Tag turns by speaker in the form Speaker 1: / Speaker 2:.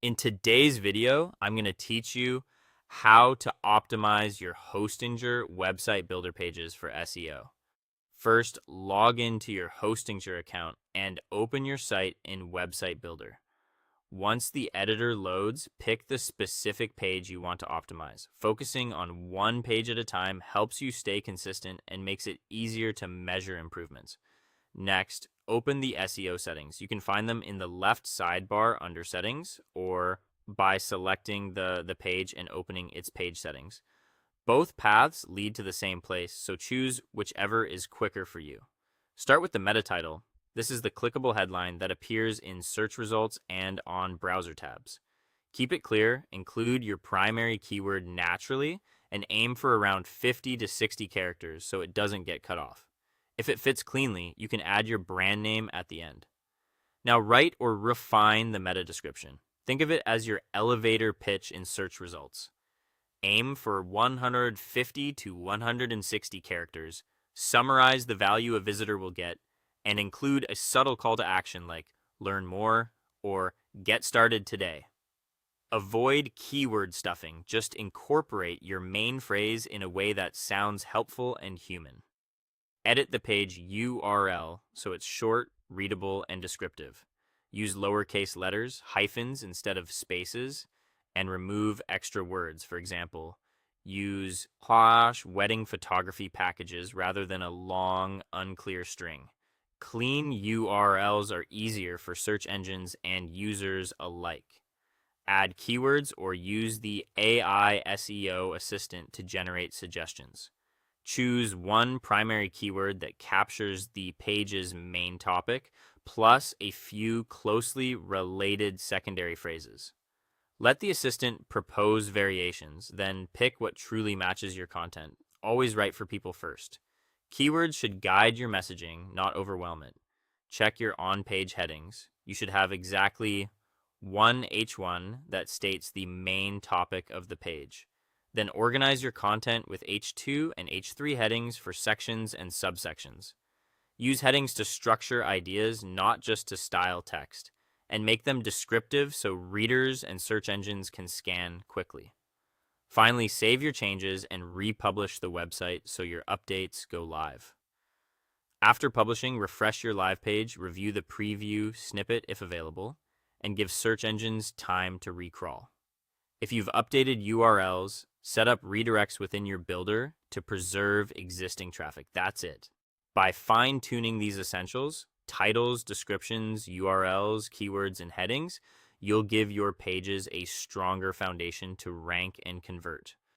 Speaker 1: In today's video, I'm going to teach you how to optimize your Hostinger website builder pages for SEO. First, log into your Hostinger account and open your site in Website Builder. Once the editor loads, pick the specific page you want to optimize. Focusing on one page at a time helps you stay consistent and makes it easier to measure improvements. Next, open the SEO settings. You can find them in the left sidebar under settings or by selecting the page and opening its page settings. Both paths lead to the same place, so choose whichever is quicker for you. Start with the meta title. This is the clickable headline that appears in search results and on browser tabs. Keep it clear, include your primary keyword naturally, and aim for around 50 to 60 characters so it doesn't get cut off. If it fits cleanly, you can add your brand name at the end. Now write or refine the meta description. Think of it as your elevator pitch in search results. Aim for 150 to 160 characters, summarize the value a visitor will get, and include a subtle call to action like learn more or get started today. Avoid keyword stuffing, just incorporate your main phrase in a way that sounds helpful and human. Edit the page URL so it's short, readable, and descriptive. Use lowercase letters, hyphens instead of spaces, and remove extra words. For example, use /wedding photography packages rather than a long, unclear string. Clean URLs are easier for search engines and users alike. Add keywords or use the AI SEO assistant to generate suggestions. Choose one primary keyword that captures the page's main topic, plus a few closely related secondary phrases. Let the assistant propose variations, then pick what truly matches your content. Always write for people first. Keywords should guide your messaging, not overwhelm it. Check your on-page headings. You should have exactly one H1 that states the main topic of the page. Then organize your content with H2 and H3 headings for sections and subsections. Use headings to structure ideas, not just to style text, and make them descriptive so readers and search engines can scan quickly. Finally, save your changes and republish the website so your updates go live. After publishing, refresh your live page, review the preview snippet if available, and give search engines time to recrawl. If you've updated URLs, set up redirects within your builder to preserve existing traffic. That's it. By fine-tuning these essentials, titles, descriptions, URLs, keywords, and headings, you'll give your pages a stronger foundation to rank and convert.